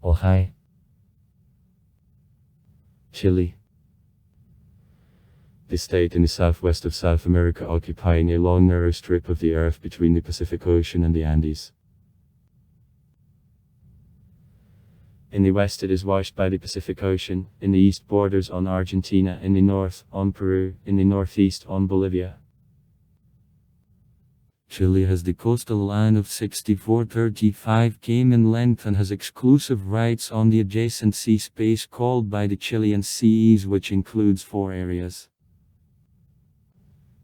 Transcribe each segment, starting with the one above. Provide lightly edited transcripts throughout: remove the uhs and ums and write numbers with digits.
Ojai. Chile. The state in the southwest of South America, occupying a long narrow strip of the earth between the Pacific Ocean and the Andes. In the west it is washed by the Pacific Ocean, in the east borders on Argentina, in the north on Peru, in the northeast on Bolivia. Chile has the coastal line of 6435 km in length and has exclusive rights on the adjacent sea space called by the Chilean seas, which includes 4 areas.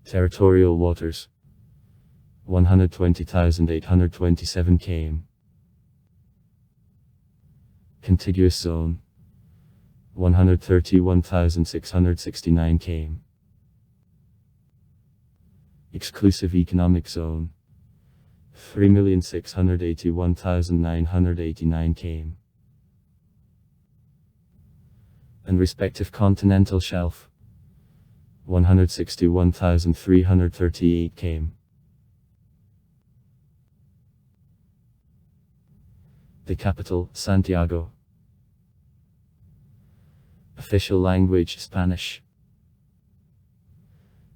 Territorial waters 120,827 km. Contiguous zone 131,669 km. Exclusive economic zone 3,681,989 km. And respective continental shelf 161,338 km. The capital, Santiago. Official language, Spanish.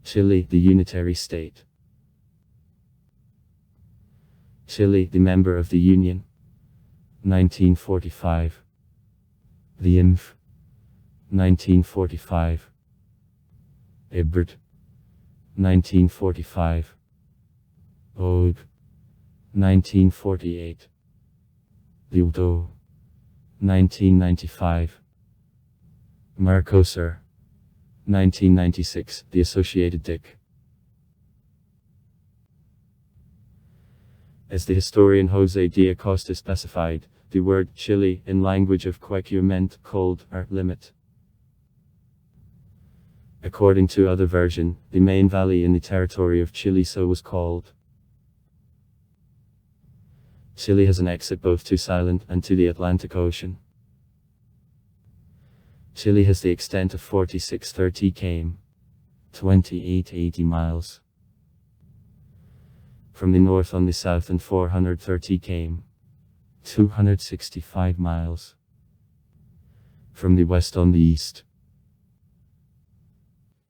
Chile, the unitary state. Chile, the member of the Union. 1945. The INF. 1945. Ibrid. 1945. OG. 1948. The UDO. 1995. Mercosur. 1996, the Associated Dic. As the historian José de Acosta specified, the word Chile in language of Quechua meant cold or limit. According to other version, the main valley in the territory of Chile so was called. Chile has an exit both to Silent and to the Atlantic Ocean. Chile has the extent of 4630 km, 2880 miles. From the north on the south and 430 km, 265 miles. From the west on the east.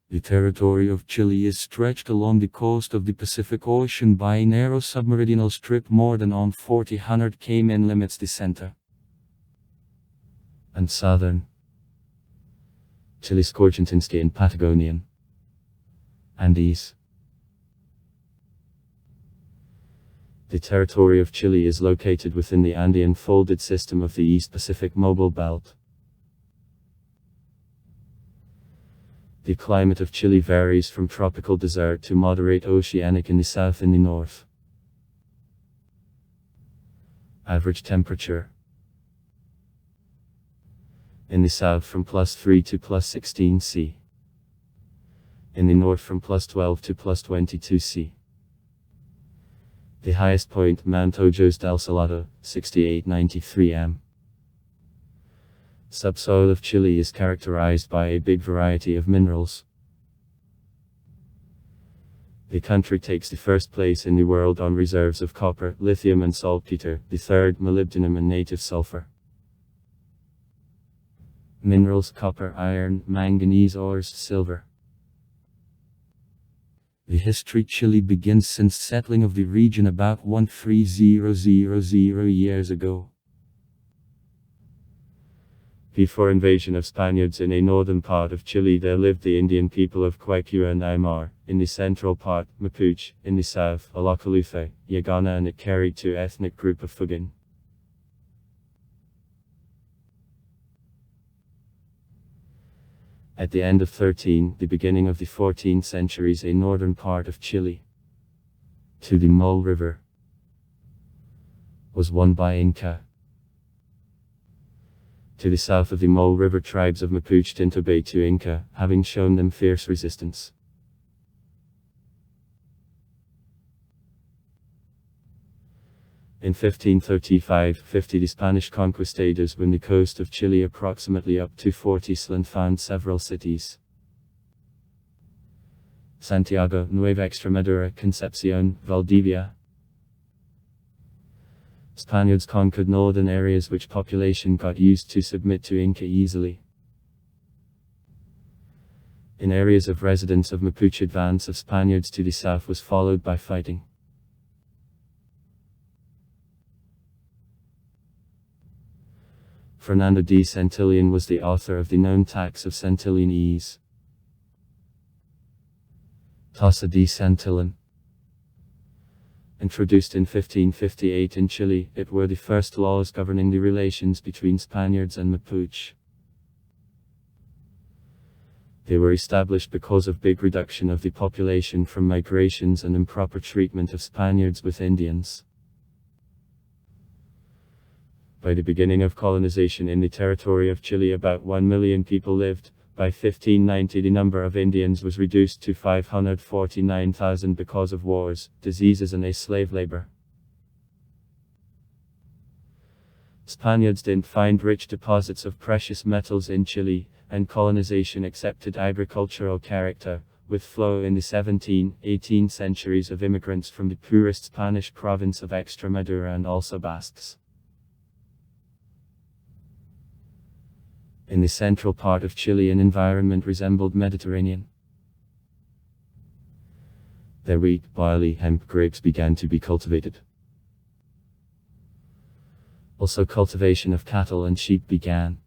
The territory of Chile is stretched along the coast of the Pacific Ocean by a narrow submeridional strip more than on 400 km and limits the center and southern Chile's Corchantinsky and Patagonian Andes. The territory of Chile is located within the Andean folded system of the East Pacific Mobile Belt. The climate of Chile varies from tropical desert to moderate oceanic in the south and the north. Average temperature in the south from +3 to +16 C. In the north from +12 to +22 C. The highest point, Mount Ojos del Salado, 6893 m. Subsoil of Chile is characterized by a big variety of minerals. The country takes the first place in the world on reserves of copper, lithium and saltpeter, the third molybdenum and native sulfur. Minerals: copper, iron, manganese ores, silver. The history Chile begins since settling of the region about 13000 years ago. Before invasion of Spaniards in a northern part of Chile there lived the Indian people of Quechua and Aymar, in the central part, Mapuche, in the south, Alacaluthe, Yagana and a Carritu ethnic group of Fugan. At the end of the beginning of the 14th centuries, a northern part of Chile, to the Mole River, was won by Inca. To the south of the Mole River, tribes of Mapuche didn't obey to Inca, having shown them fierce resistance. In 1535-50 the Spanish conquistadors won the coast of Chile approximately up to Fort Isla and found several cities. Santiago, Nueva Extremadura, Concepcion, Valdivia. Spaniards conquered northern areas which population got used to submit to Inca easily. In areas of residence of Mapuche, advance of Spaniards to the south was followed by fighting. Fernando de Santillan was the author of the known tax of Santillanese. Tasa de Santillan. Introduced in 1558 in Chile, it were the first laws governing the relations between Spaniards and Mapuche. They were established because of big reduction of the population from migrations and improper treatment of Spaniards with Indians. By the beginning of colonization in the territory of Chile, about 1 million people lived. By 1590 the number of Indians was reduced to 549,000 because of wars, diseases and slave labor. Spaniards didn't find rich deposits of precious metals in Chile, and colonization accepted agricultural character, with flow in the 17th, 18th centuries of immigrants from the poorest Spanish province of Extremadura and also Basques. In the central part of Chile an environment resembled Mediterranean. There wheat, barley, hemp, grapes began to be cultivated. Also cultivation of cattle and sheep began.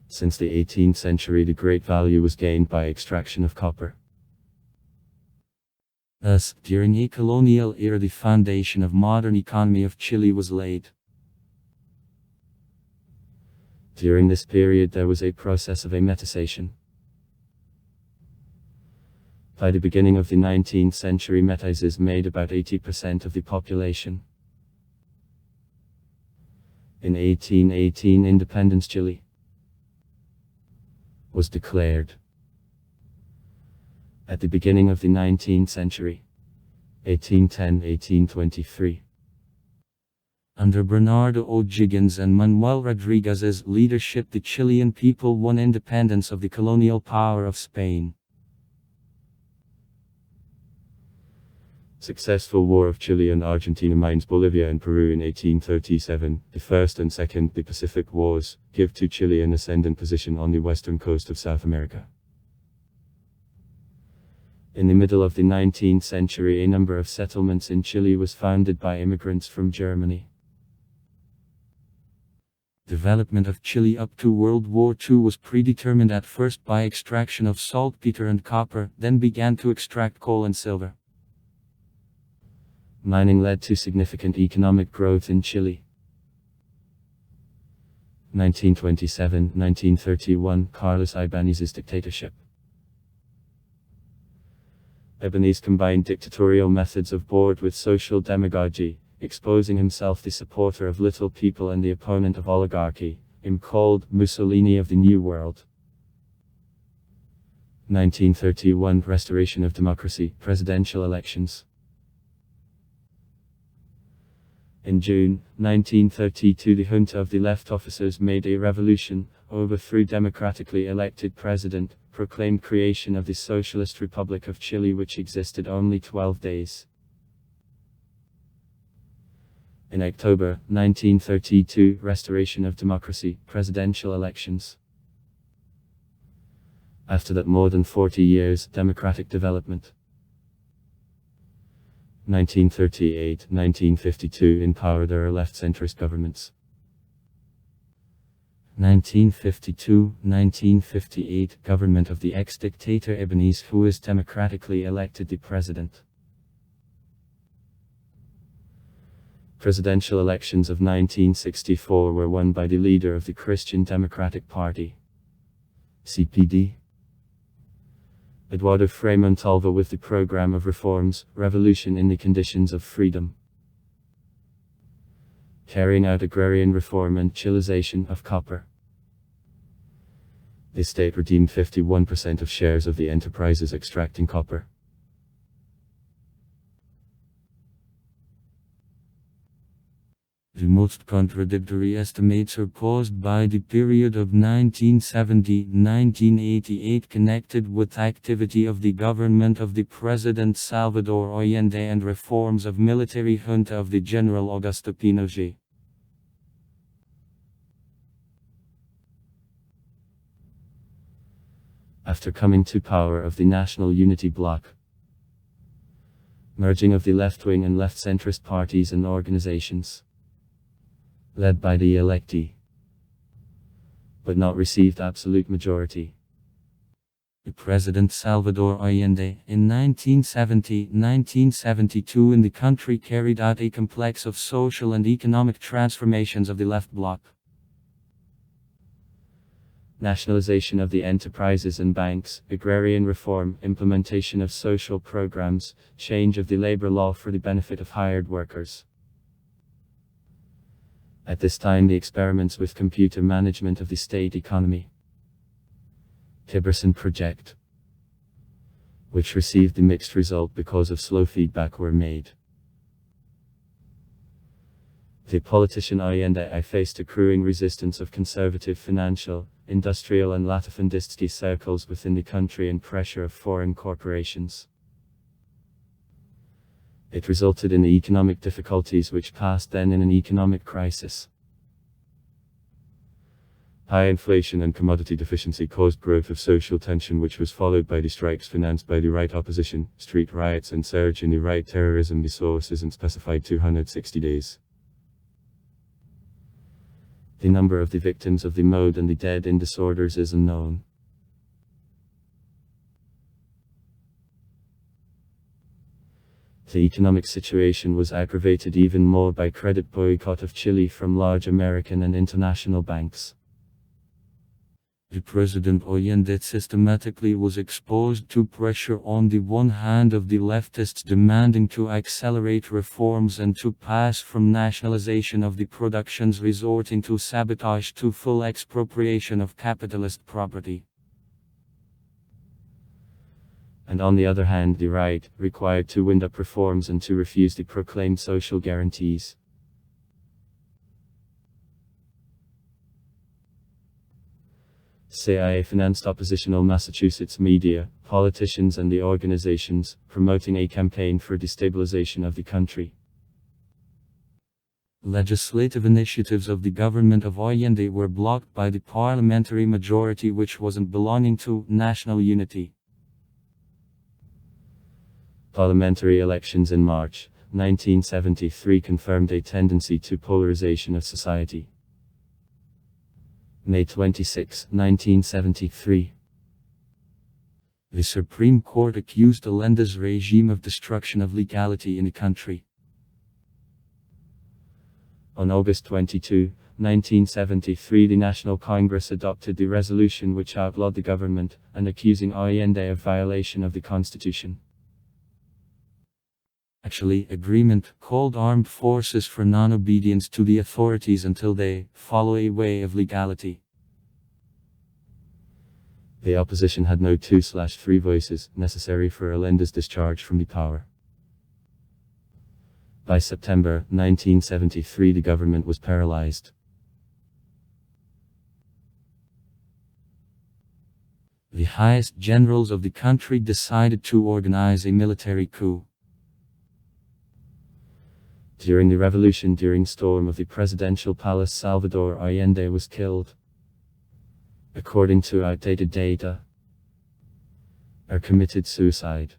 Since the 18th century the great value was gained by extraction of copper. Thus, during the colonial era the foundation of modern economy of Chile was laid. During this period there was a process of amortization. By the beginning of the 19th century métis made about 80% of the population. In 1818 independence Chile was declared. At the beginning of the 19th century, 1810-1823. Under Bernardo O'Higgins and Manuel Rodriguez's leadership the Chilean people won independence of the colonial power of Spain. Successful War of Chile and Argentina minus Bolivia and Peru in 1837, the First and Second, the Pacific Wars, give to Chile an ascendant position on the western coast of South America. In the middle of the 19th century a number of settlements in Chile was founded by immigrants from Germany. Development of Chile up to World War II was predetermined at first by extraction of saltpeter and copper, then began to extract coal and silver. Mining led to significant economic growth in Chile. 1927-1931 Carlos Ibáñez's dictatorship. Ibáñez combined dictatorial methods of board with social demagogy, exposing himself the supporter of little people and the opponent of oligarchy, him called Mussolini of the New World. 1931 Restoration of democracy, presidential elections. In June 1932 the junta of the left officers made a revolution, overthrew democratically elected president, proclaimed creation of the Socialist Republic of Chile which existed only 12 days. In October 1932 restoration of democracy, presidential elections. After that more than 40 years, democratic development. 1938-1952 in power there are left-centrist governments. 1952-1958 government of the ex-dictator Ibáñez who is democratically elected the president. Presidential elections of 1964 were won by the leader of the Christian Democratic Party, CPD, Eduardo Frei Montalva, with the program of reforms, revolution in the conditions of freedom, carrying out agrarian reform and Chilization of copper. The state redeemed 51% of shares of the enterprises extracting copper. The most contradictory estimates are caused by the period of 1970-1988 connected with activity of the government of the President Salvador Allende and reforms of military junta of the General Augusto Pinochet. After coming to power of the National Unity Bloc, merging of the left-wing and left-centrist parties and organizations, led by the electee, but not received absolute majority. President Salvador Allende, in 1970-1972 in the country carried out a complex of social and economic transformations of the left bloc. Nationalization of the enterprises and banks, agrarian reform, implementation of social programs, change of the labor law for the benefit of hired workers. At this time, the experiments with computer management of the state economy, Tiberson project, which received the mixed result because of slow feedback, were made. The politician Allende faced accruing resistance of conservative financial, industrial and latifundisty circles within the country and pressure of foreign corporations. It resulted in the economic difficulties which passed then in an economic crisis. High inflation and commodity deficiency caused growth of social tension, which was followed by the strikes financed by the right opposition, street riots and surge in the right terrorism. The source isn't specified. 260 days. The number of the victims of the mode and the dead in disorders is unknown. The economic situation was aggravated even more by credit boycott of Chile from large American and international banks. The President Allende systematically was exposed to pressure on the one hand of the leftists demanding to accelerate reforms and to pass from nationalization of the productions resorting to sabotage to full expropriation of capitalist property. And on the other hand, the right, required to wind up reforms and to refuse the proclaimed social guarantees. CIA financed oppositional Massachusetts media, politicians and the organizations, promoting a campaign for destabilization of the country. Legislative initiatives of the government of Allende were blocked by the parliamentary majority, which wasn't belonging to national unity. Parliamentary elections in March 1973 confirmed a tendency to polarization of society. May 26, 1973. The Supreme Court accused Allende's regime of destruction of legality in the country. On August 22, 1973, the National Congress adopted the resolution which outlawed the government, and accusing Allende of violation of the Constitution. Agreement called armed forces for non-obedience to the authorities until they follow a way of legality. The opposition had no 2/3 voices necessary for Allende's discharge from the power. By September 1973, the government was paralyzed. The highest generals of the country decided to organize a military coup. During the revolution, during storm of the presidential palace, Salvador Allende was killed. According to outdated data, or committed suicide.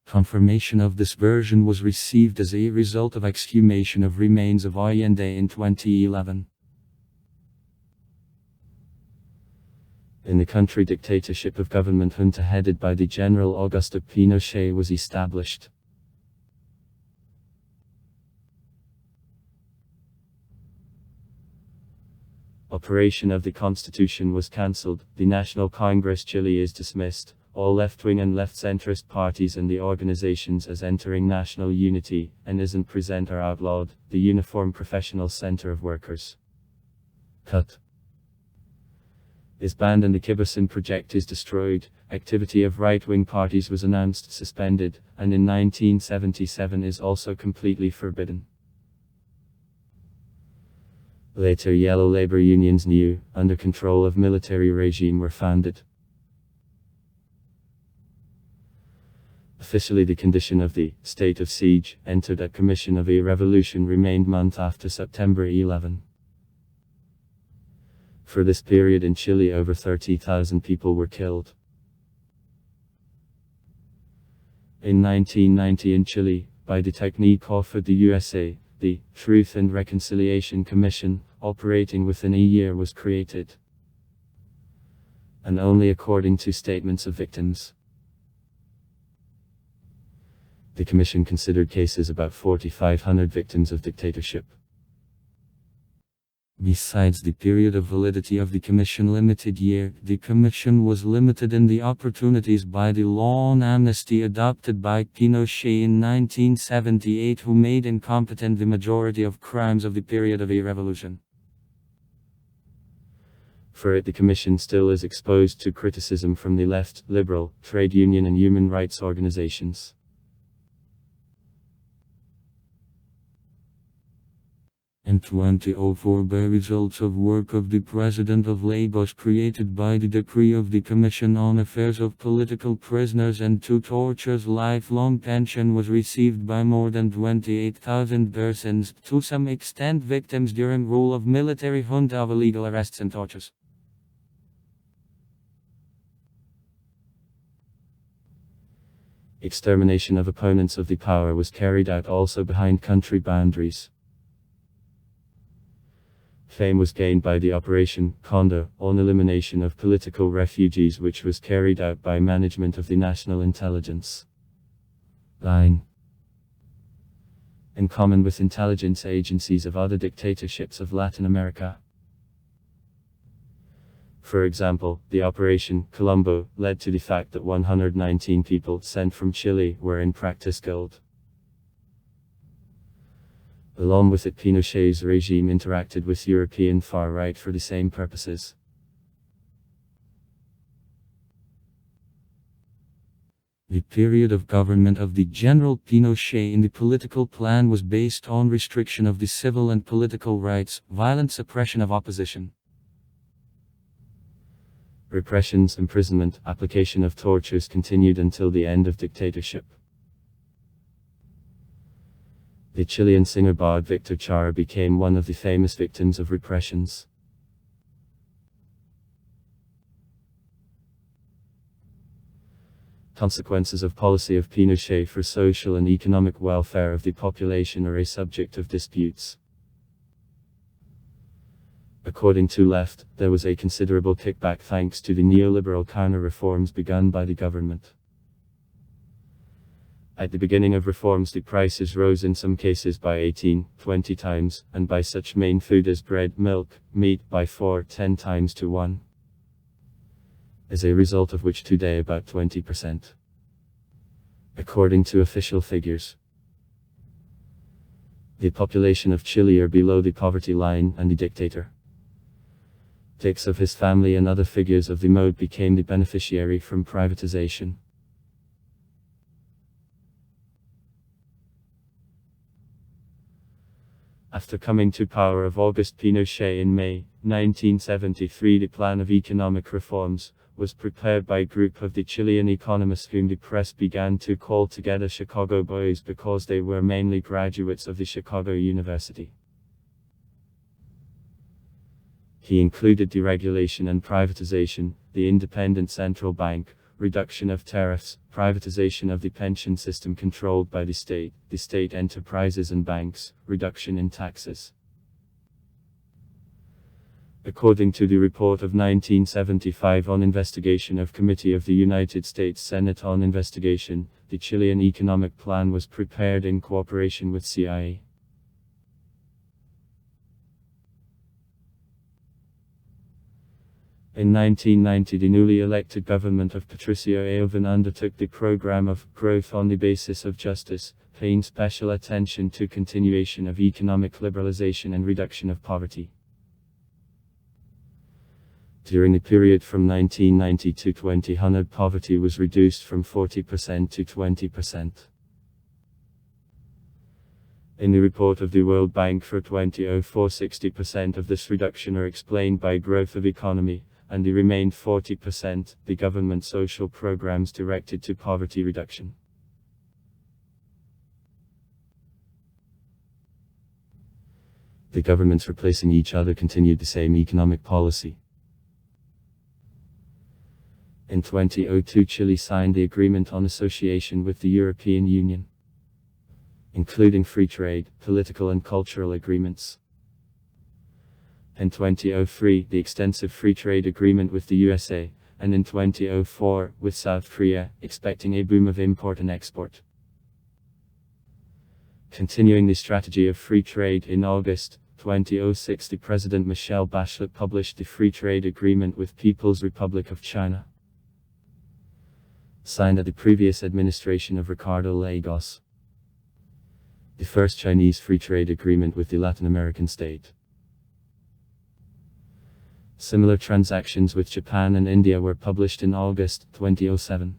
Confirmation of this version was received as a result of exhumation of remains of Allende in 2011. In the country, dictatorship of government junta headed by the General Augusto Pinochet was established. Operation of the Constitution was cancelled, the National Congress Chile is dismissed, all left-wing and left-centrist parties and the organizations as entering national unity, and isn't present are outlawed, the Uniform Professional Center of Workers cut is banned and the Tiberson project is destroyed, activity of right-wing parties was announced suspended, and in 1977 is also completely forbidden. Later yellow labor unions new, under control of military regime were founded. Officially the condition of the state of siege entered at commission of a revolution remained month after September 11. For this period in Chile over 30,000 people were killed. In 1990 in Chile, by the technique offered the USA, the Truth and Reconciliation Commission, operating within a year was created. And only according to statements of victims. The commission considered cases about 4,500 victims of dictatorship. Besides the period of validity of the Commission limited year, the Commission was limited in the opportunities by the law on amnesty adopted by Pinochet in 1978, who made incompetent the majority of crimes of the period of a revolution. For it the Commission still is exposed to criticism from the left, liberal, trade union and human rights organizations. In 2004 by results of work of the President of Lagos created by the decree of the Commission on Affairs of Political Prisoners and to Tortures, lifelong pension was received by more than 28,000 persons, to some extent victims during rule of military junta of illegal arrests and tortures. Extermination of opponents of the power was carried out also behind country boundaries. Fame was gained by the Operation Condor on elimination of political refugees, which was carried out by management of the National Intelligence Line. In common with intelligence agencies of other dictatorships of Latin America. For example, the Operation Colombo led to the fact that 119 people sent from Chile were in practice killed. Along with it, Pinochet's regime interacted with European far right for the same purposes. The period of government of the General Pinochet in the political plan was based on restriction of the civil and political rights, violent suppression of opposition. Repressions, imprisonment, application of tortures continued until the end of dictatorship. The Chilean singer bard Victor Jara became one of the famous victims of repressions. Consequences of policy of Pinochet for social and economic welfare of the population are a subject of disputes. According to left, there was a considerable kickback thanks to the neoliberal counter-reforms begun by the government. At the beginning of reforms the prices rose in some cases by 18-20 times, and by such main food as bread, milk, meat by 4-10 times to 1. As a result of which today about 20%. According to official figures. The population of Chile are below the poverty line, and the dictator, takes of his family and other figures of the mode became the beneficiary from privatization. After coming to power of Auguste Pinochet in May 1973, the plan of economic reforms was prepared by a group of the Chilean economists whom the press began to call together Chicago Boys because they were mainly graduates of the Chicago University. He included deregulation and privatization, the independent central bank, reduction of tariffs, privatization of the pension system controlled by the state enterprises and banks, reduction in taxes. According to the report of 1975 on investigation of Committee of the United States Senate on Investigation, the Chilean economic plan was prepared in cooperation with CIA. In 1990 the newly elected government of Patricio Aylwin undertook the program of growth on the basis of justice, paying special attention to continuation of economic liberalization and reduction of poverty. During the period from 1990 to 2000 poverty was reduced from 40% to 20%. In the report of the World Bank for 2004, 60% of this reduction are explained by growth of economy, and the remaining 40%, the government social programs directed to poverty reduction. The governments replacing each other continued the same economic policy. In 2002, Chile signed the Agreement on Association with the European Union, including free trade, political and cultural agreements. In 2003, the extensive free trade agreement with the USA, and in 2004, with South Korea, expecting a boom of import and export. Continuing the strategy of free trade, in August 2006, the President Michelle Bachelet published the Free Trade Agreement with People's Republic of China, signed at the previous administration of Ricardo Lagos, the first Chinese free trade agreement with the Latin American state. Similar transactions with Japan and India were published in August 2007.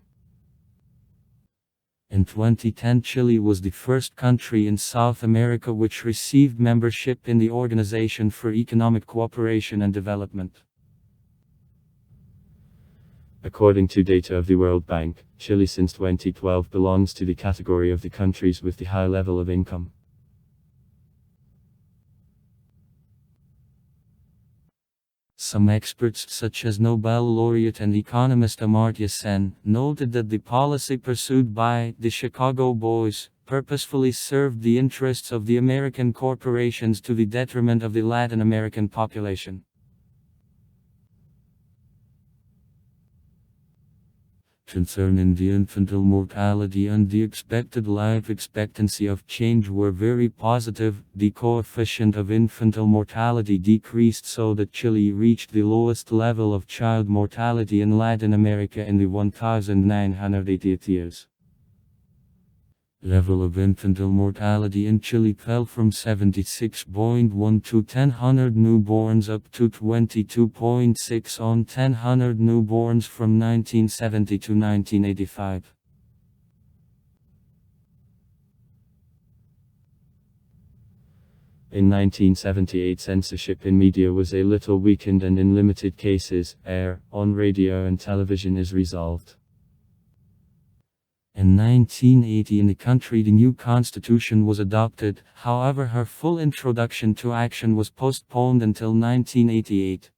In 2010, Chile was the first country in South America which received membership in the Organization for Economic Cooperation and Development. According to data of the World Bank, Chile since 2012 belongs to the category of the countries with the high level of income. Some experts, such as Nobel laureate and economist Amartya Sen, noted that the policy pursued by the Chicago Boys purposefully served the interests of the American corporations to the detriment of the Latin American population. Concerning the infantile mortality and the expected life expectancy of change were very positive. The coefficient of infantile mortality decreased so that Chile reached the lowest level of child mortality in Latin America in the 1980th years. Level of infantile mortality in Chile fell from 76.1 to 1,000 newborns up to 22.6 on 1,000 newborns from 1970 to 1985. In 1978, censorship in media was a little weakened, and in limited cases, air on radio and television is resolved. In 1980 in the country the new constitution was adopted, however her full introduction to action was postponed until 1988.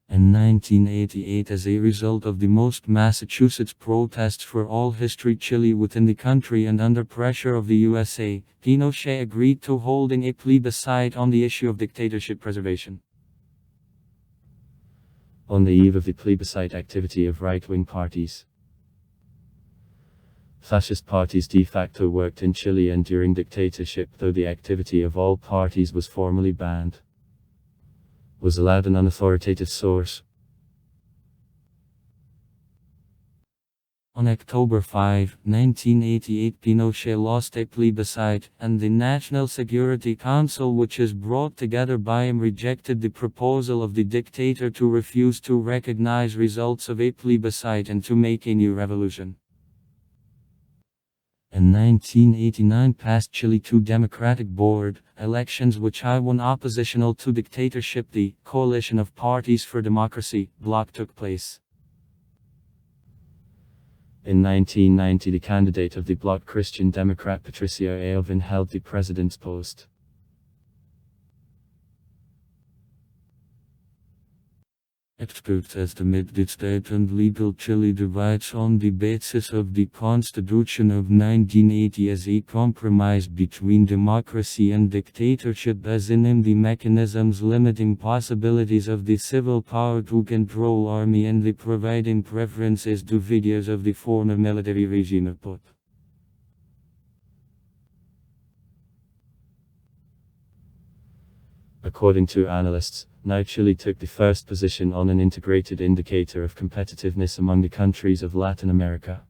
In 1988, as a result of the most Massachusetts protests for all history Chile within the country and under pressure of the USA, Pinochet agreed to holding a plebiscite on the issue of dictatorship preservation. On the eve of the plebiscite, activity of right-wing parties, fascist parties de facto worked in Chile, and during dictatorship, though the activity of all parties was formally banned, was allowed an unauthoritative source. On October 5, 1988, Pinochet lost a plebiscite, and the National Security Council, which is brought together by him, rejected the proposal of the dictator to refuse to recognize results of a plebiscite and to make a new revolution. In 1989 passed Chile II Democratic Board elections which won oppositional to dictatorship. The Coalition of Parties for Democracy bloc took place. In 1990 the candidate of the bloc, Christian Democrat Patricio Aylwin, held the president's post. Experts estimate that state and legal Chile divides on the basis of the Constitution of 1980 as a compromise between democracy and dictatorship, as in the mechanisms limiting possibilities of the civil power to control army and the providing preferences to videos of the former military regime. According to analysts, now Chile took the first position on an integrated indicator of competitiveness among the countries of Latin America,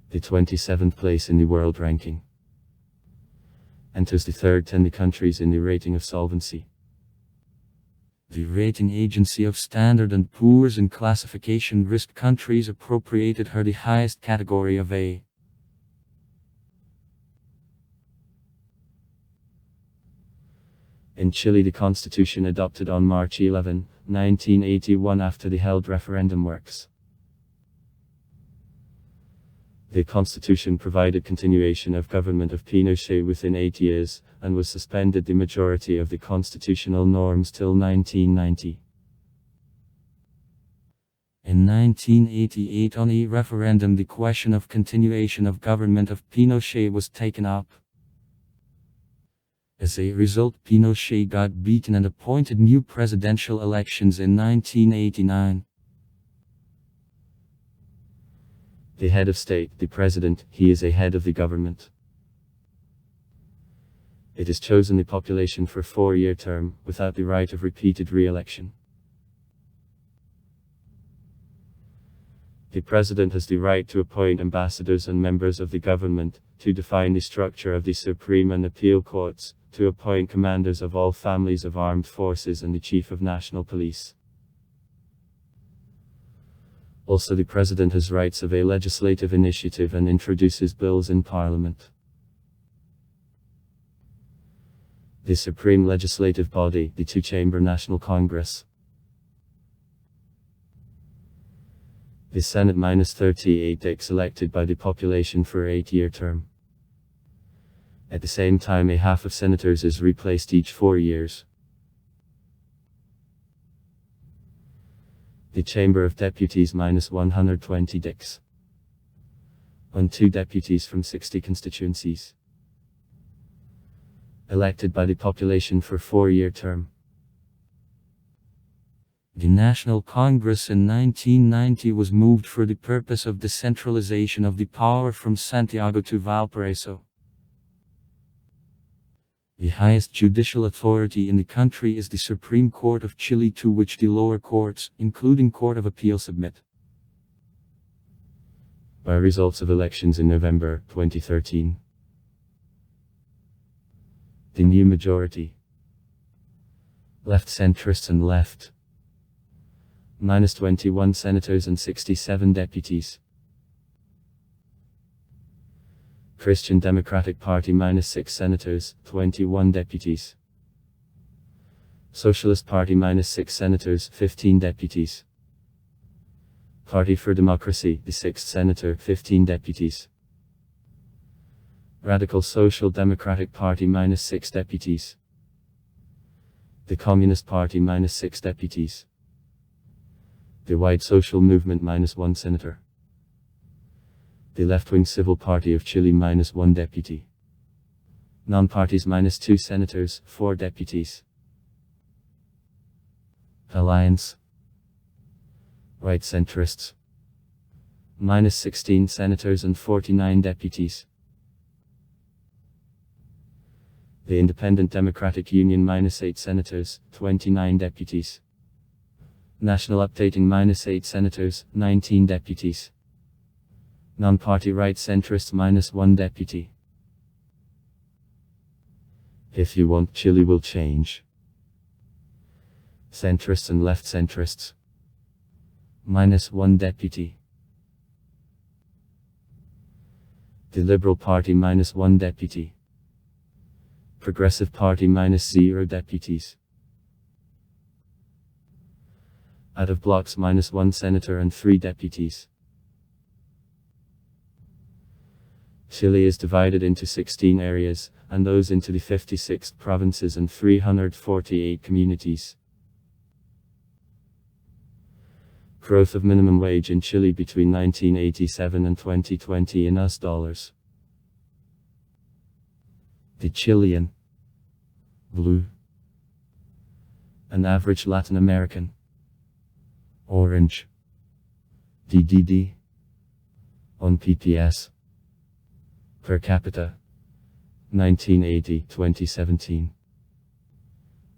the 27th place in the world ranking, and was the third 10 countries in the rating of solvency. The rating agency of Standard & Poor's and classification risk countries appropriated her the highest category of A. In Chile, the constitution adopted on March 11, 1981 after the held referendum works. The constitution provided continuation of government of Pinochet within 8 years, and was suspended the majority of the constitutional norms till 1990. In 1988 on a referendum the question of continuation of government of Pinochet was taken up. As a result, Pinochet got beaten and appointed new presidential elections in 1989. The head of state, the president, he is a head of the government. It is chosen the population for a 4-year term, without the right of repeated re-election. The president has the right to appoint ambassadors and members of the government, to define the structure of the Supreme and Appeal Courts, to appoint commanders of all families of armed forces and the chief of national police. Also, the president has rights of a legislative initiative and introduces bills in parliament. The supreme legislative body, the two-chamber National Congress. The Senate -38 dicks elected by the population for an 8-year term. At the same time, a half of senators is replaced each 4 years. The Chamber of Deputies -120 dicks. On 2 deputies from 60 constituencies. Elected by the population for 4-year term. The National Congress in 1990 was moved for the purpose of decentralization of the power from Santiago to Valparaiso. The highest judicial authority in the country is the Supreme Court of Chile, to which the lower courts, including Court of Appeal, submit. By results of elections in November 2013. The new majority. Left centrists and left. -21 senators and 67 deputies. Christian Democratic Party -6 senators, 21 deputies. Socialist Party -6 senators, 15 deputies. Party for Democracy, the 6th senator, 15 deputies. Radical Social Democratic Party -6 deputies. The Communist Party -6 deputies. The White Social Movement -1 senator. The Left-Wing Civil Party of Chile -1 deputy. Non-parties -2 senators, 4 deputies. Alliance. Right centrists. -16 senators and 49 deputies. The Independent Democratic Union -8 senators, 29 deputies. National Updating -8 senators, 19 deputies. Non-party right centrists -1 deputy. If you want, Chile will change. Centrists and left centrists. -1 deputy. The Liberal Party -1 deputy. Progressive Party -0 deputies. Out of blocks -1 senator and 3 deputies. Chile is divided into 16 areas, and those into the 56 provinces and 348 communities. Growth of minimum wage in Chile between 1987 and 2020 in US dollars. The Chilean. Blue. An average Latin American. Orange. DDD. On PPS. Per capita. 1980-2017.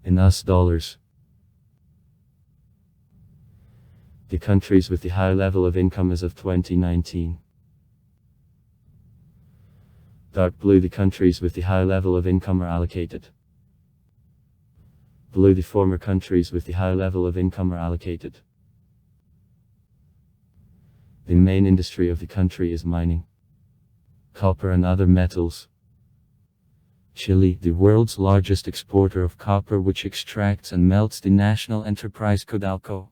In US dollars. The countries with the high level of income as of 2019. Dark blue, the countries with the high level of income are allocated. Blue, the former countries with the high level of income are allocated. The main industry of the country is mining. Copper and other metals. Chile, the world's largest exporter of copper, which extracts and melts the national enterprise Codelco.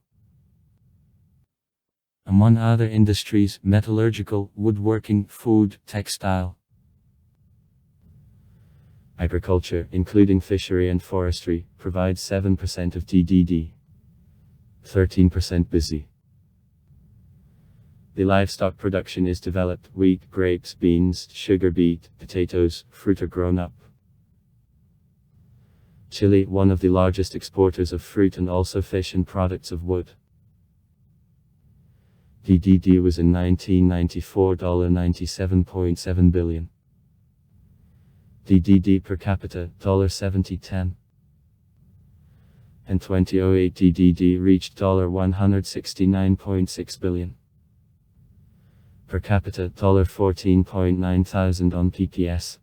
Among other industries, metallurgical, woodworking, food, textile. Agriculture, including fishery and forestry, provides 7% of GDP. 13% busy. The livestock production is developed. Wheat, grapes, beans, sugar beet, potatoes, fruit are grown up. Chile, one of the largest exporters of fruit and also fish and products of wood. GDP was in 1994 $97.7 billion. GDP per capita $70.10. In 2008 GDP reached $169.6 billion. Per capita $14.9 thousand on PPS.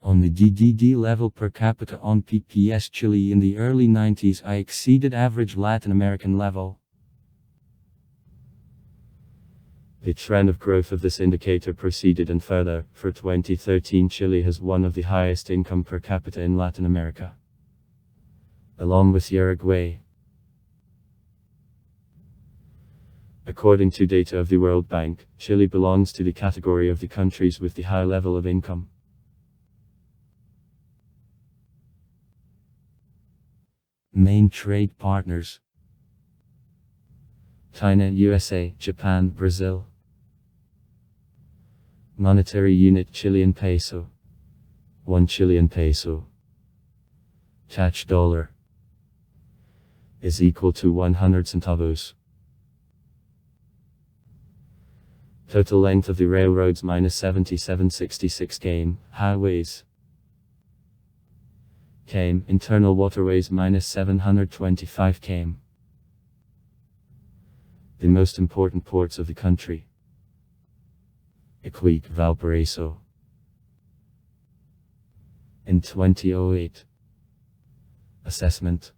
On the GDP level per capita on PPS, Chile in the early 90s exceeded average Latin American level. The trend of growth of this indicator proceeded and further. For 2013, Chile has one of the highest income per capita in Latin America, along with Uruguay. According to data of the World Bank, Chile belongs to the category of the countries with the high level of income. Main trade partners: China, USA, Japan, Brazil. Monetary unit: Chilean peso. 1 Chilean peso (CH dollar) is equal to 100 centavos. Total length of the railroads -7766 km, highways km, internal waterways -725 km. The most important ports of the country: Iquique, Valparaiso. In 2008. Assessment.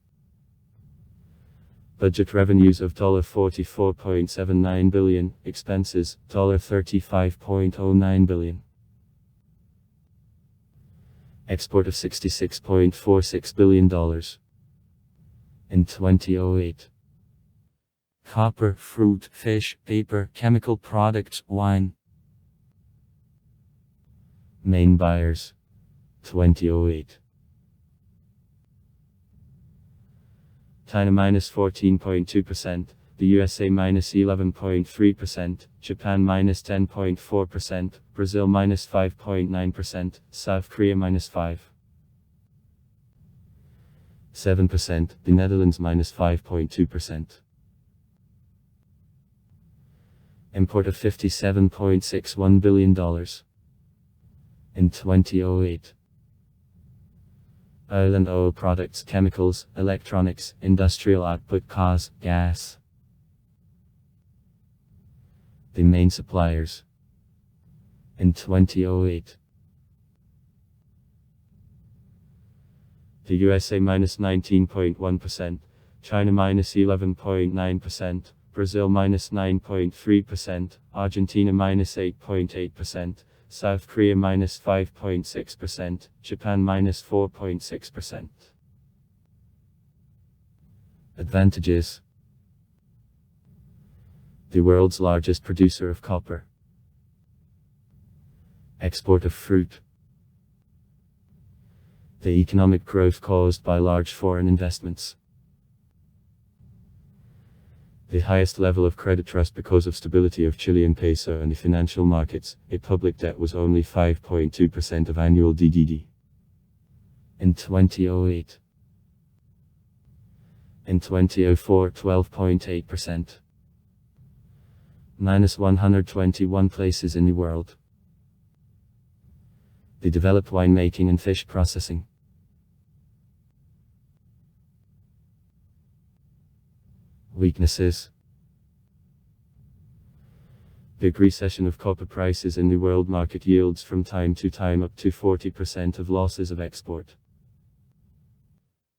Budget revenues of $44.79 billion, expenses $35.09 billion. Export of $66.46 billion. In 2008. Copper, fruit, fish, paper, chemical products, wine. Main buyers. 2008. China -14.2%, the USA -11.3%, Japan -10.4%, Brazil -5.9%, South Korea -5.7%, the Netherlands -5.2%. Import of $57.61 billion. In 2008. Oil and oil products, chemicals, electronics, industrial output, cars, gas. The main suppliers. In 2008. The USA -19.1%, China -11.9%, Brazil -9.3%, Argentina -8.8%, South Korea -5.6%, Japan -4.6%. Advantages. The world's largest producer of copper. Export of fruit. The economic growth caused by large foreign investments. The highest level of credit trust because of stability of Chilean peso and the financial markets. A public debt was only 5.2% of annual GDP. In 2008. In 2004, 12.8%. -121 places in the world. They developed winemaking and fish processing. Weaknesses. Big recession of copper prices in the world market yields from time to time up to 40% of losses of export.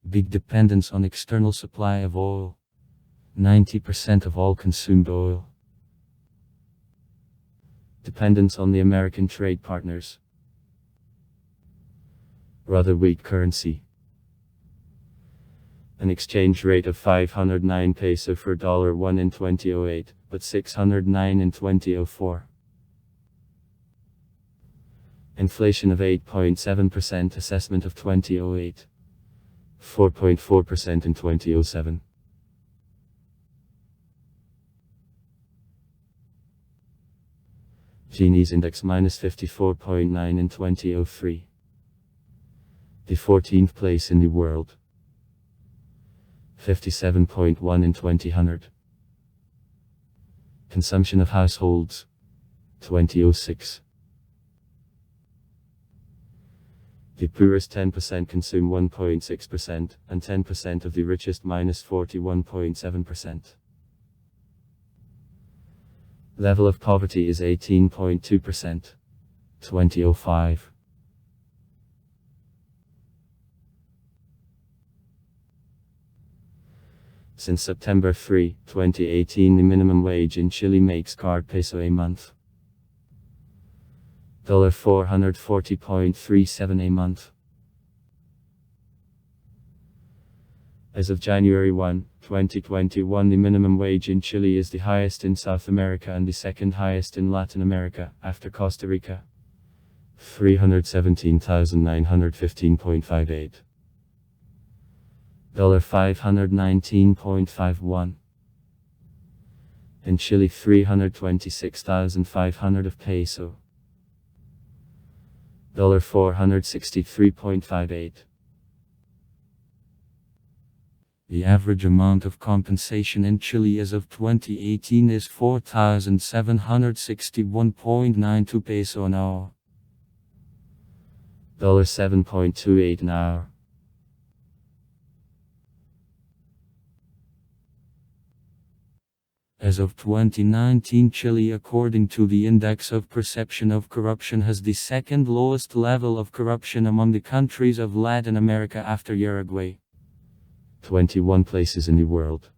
Big dependence on external supply of oil. 90% of all consumed oil. Dependence on the American trade partners. Rather weak currency. An exchange rate of 509 peso for $1 in 2008, but 609 in 2004. Inflation of 8.7%, assessment of 2008. 4.4% in 2007. Gini's index minus 54.9 in 2003. The 14th place in the world. 57.1 in 2000. Consumption of households. 2006. The poorest 10% consume 1.6%, and 10% of the richest minus 41.7%. Level of poverty is 18.2%. 2005. Since September 3, 2018, the minimum wage in Chile makes card peso a month. $440.37 a month. As of January 1, 2021, the minimum wage in Chile is the highest in South America and the second highest in Latin America, after Costa Rica. $317,915.58. $519.51. In Chile, 326,500 of peso. $463.58. The average amount of compensation in Chile as of 2018 is 4,761.92 peso an hour. $7.28 an hour. As of 2019, Chile, according to the Index of Perception of Corruption, has the second lowest level of corruption among the countries of Latin America after Uruguay. 21 places in the world.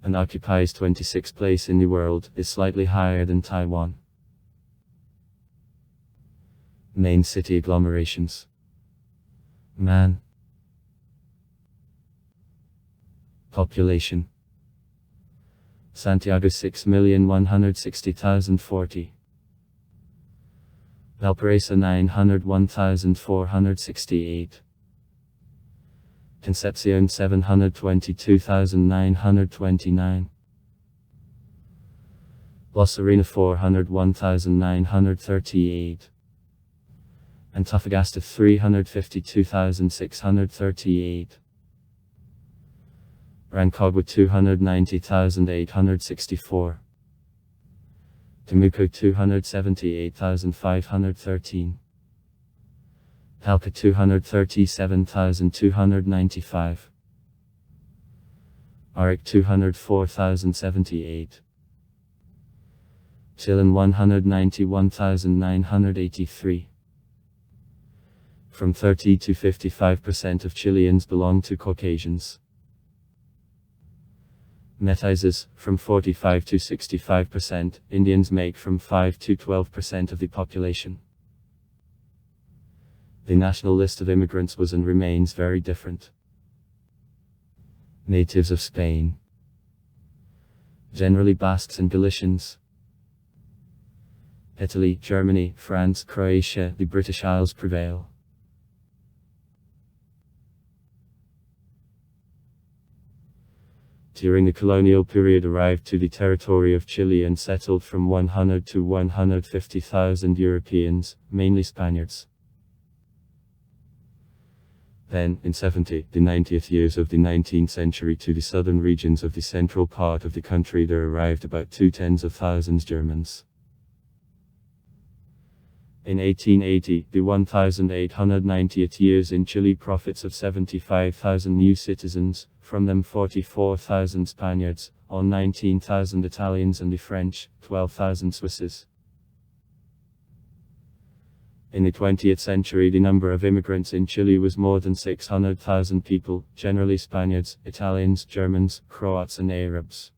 And occupies 26th place in the world, is slightly higher than Taiwan. Main city agglomerations. Man. Population. Santiago 6,160,040. Valparaiso 901,468. Concepcion 722,929. La Serena 401,938. Antofagasta 352,638. Rancagua 290,864. Temuco 278,513. Talca 237,295. Arica 204,078. Chillán 191,983. From 30 to 55% of Chileans belong to Caucasians. Metizes, from 45 to 65%, Indians make from 5 to 12% of the population. The national list of immigrants was and remains very different. Natives of Spain. Generally Basques and Galicians. Italy, Germany, France, Croatia, the British Isles prevail. During the colonial period arrived to the territory of Chile and settled from 100 to 150,000 Europeans, mainly Spaniards. Then, in the 90th years of the 19th century, to the southern regions of the central part of the country there arrived about 210,000 Germans. In 1880, the 1890th years in Chile profits of 75,000 new citizens, from them 44,000 Spaniards, on 19,000 Italians and the French, 12,000 Swisses. In the 20th century the number of immigrants in Chile was more than 600,000 people, generally Spaniards, Italians, Germans, Croats and Arabs.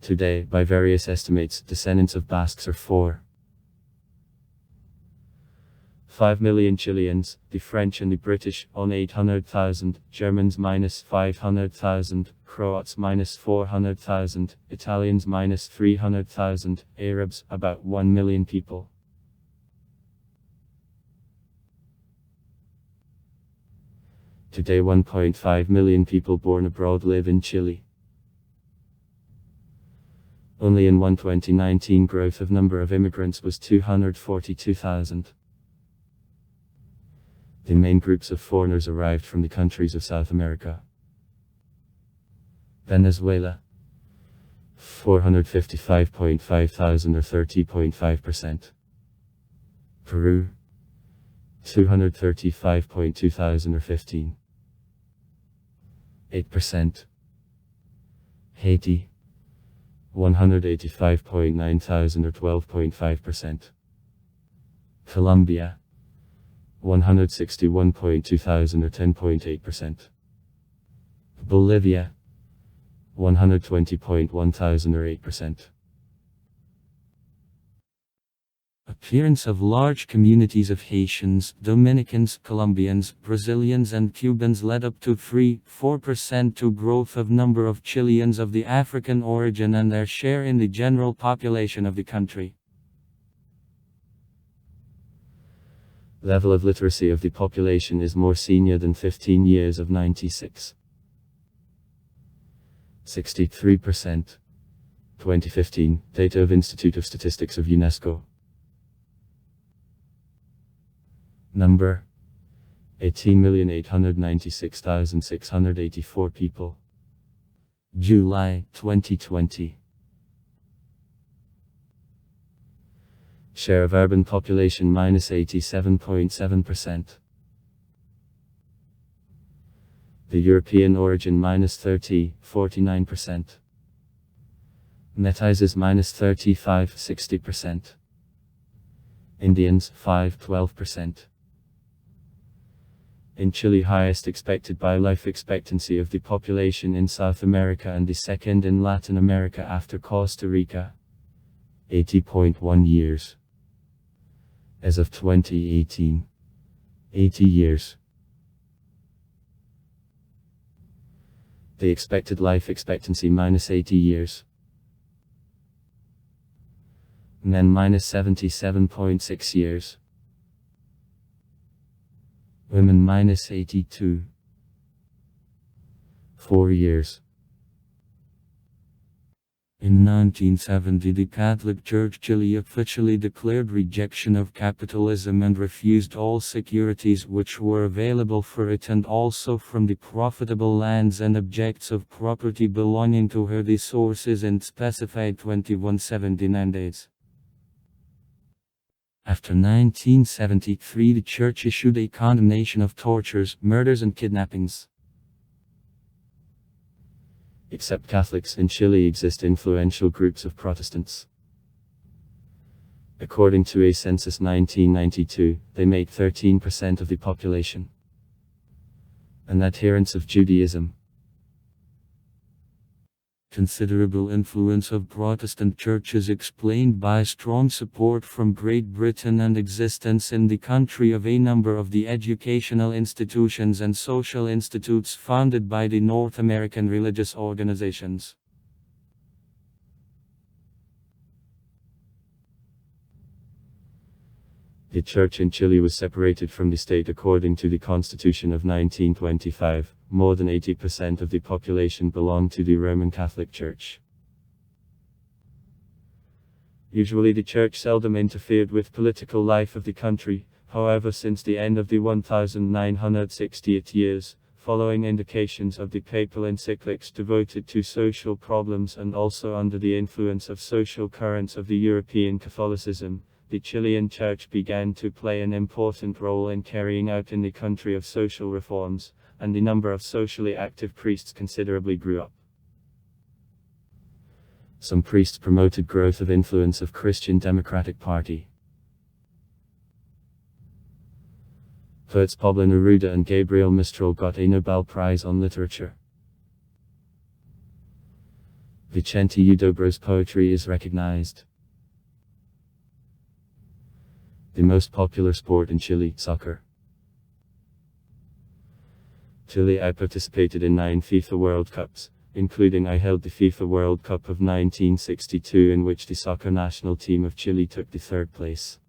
Today, by various estimates, descendants of Basques are 4.5 million Chileans, the French and the British, on 800,000, Germans -500,000, Croats -400,000, Italians -300,000, Arabs, about 1 million people. Today 1.5 million people born abroad live in Chile. Only in 2019 growth of number of immigrants was 242,000. The main groups of foreigners arrived from the countries of South America. Venezuela 455.5 thousand or 30.5%. Peru 235.2 thousand or 15.8%. Haiti 185.9 thousand or 12.5%. Colombia 161.2 thousand or 10.8%. Bolivia 120.1 thousand or 8%. Appearance of large communities of Haitians, Dominicans, Colombians, Brazilians and Cubans led up to 3-4% to growth of number of Chileans of the African origin and their share in the general population of the country. Level of literacy of the population is more senior than 15 years of 63%. 2015, data of Institute of Statistics of UNESCO. Number 18,896,684 people. July 2020. Share of urban population -87.7%. The European origin -30.49%. Métis -35.60%. Indians 5.12%. In Chile, highest expected by life expectancy of the population in South America and the second in Latin America after Costa Rica. 80.1 years. As of 2018. 80 years. The expected life expectancy -80 years. Men -77.6 years. Women -82. 4 years. In 1970, the Catholic Church Chile officially declared rejection of capitalism and refused all securities which were available for it and also from the profitable lands and objects of property belonging to her. The sources in specified 2179 dates. After 1973, the Church issued a condemnation of tortures, murders and kidnappings. Except Catholics, in Chile exist influential groups of Protestants. According to a census 1992, they make 13% of the population. An adherents of Judaism. Considerable influence of Protestant churches explained by strong support from Great Britain and existence in the country of a number of the educational institutions and social institutes founded by the North American religious organizations. The church in Chile was separated from the state according to the Constitution of 1925. More than 80% of the population belonged to the Roman Catholic Church. Usually the church seldom interfered with political life of the country, however since the end of the 1968 years, following indications of the papal encyclics devoted to social problems and also under the influence of social currents of the European Catholicism, the Chilean church began to play an important role in carrying out in the country of social reforms, and the number of socially active priests considerably grew up. Some priests promoted growth of influence of Christian Democratic Party. Poets Pablo Neruda and Gabriel Mistral got a Nobel Prize on Literature. Vicente Udobro's poetry is recognized. The most popular sport in Chile, soccer. Chile I participated in 9 FIFA World Cups, including I held the FIFA World Cup of 1962 in which the soccer national team of Chile took the 3rd place.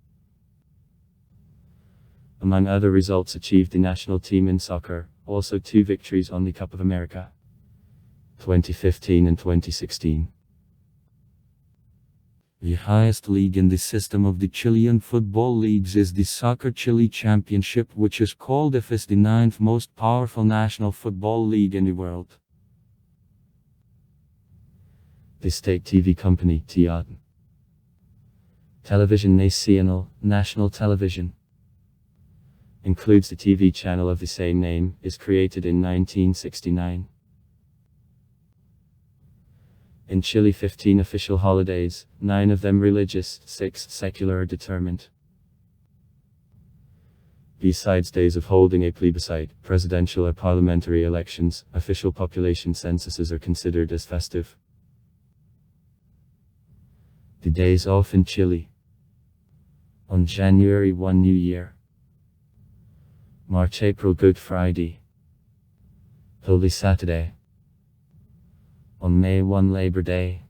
Among other results achieved the national team in soccer, also 2 victories on the Cup of America, 2015 and 2016. The highest league in the system of the Chilean football leagues is the Soccer Chile Championship, which is called if is the 9th most powerful national football league in the world. The state TV company, TIAT. Television Nacional, National Television. Includes the TV channel of the same name, is created in 1969. In Chile 15 official holidays, 9 of them religious, 6 secular are determined. Besides days of holding a plebiscite, presidential or parliamentary elections, official population censuses are considered as festive. The days off in Chile. On January 1 New Year. March-April Good Friday. Holy Saturday. On May 1 Labor Day.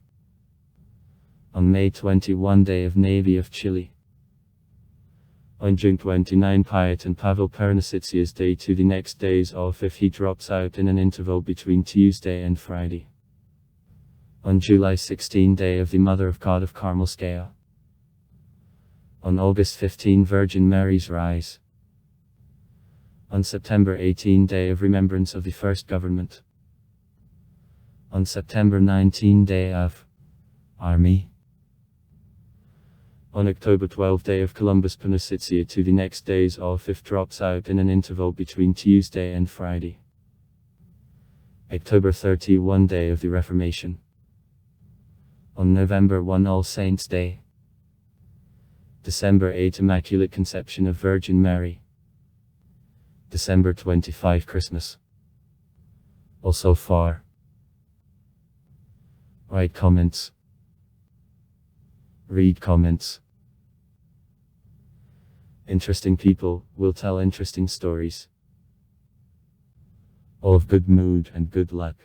On May 21 Day of Navy of Chile. On June 29 Piet and Pavel Pernasicia's Day to the next days off if he drops out in an interval between Tuesday and Friday. On July 16 Day of the Mother of God of Carmelskaya. On August 15 Virgin Mary's Rise. On September 18 Day of Remembrance of the First Government. On September 19 Day of Army. On October 12 Day of Columbus Pernasicica to the next days off if drops out in an interval between Tuesday and Friday. October 31 Day of the Reformation. On November 1 All Saints' Day. December 8 Immaculate Conception of Virgin Mary. December 25 Christmas. Also far. Write comments. Read comments. Interesting people will tell interesting stories. All of good mood and good luck.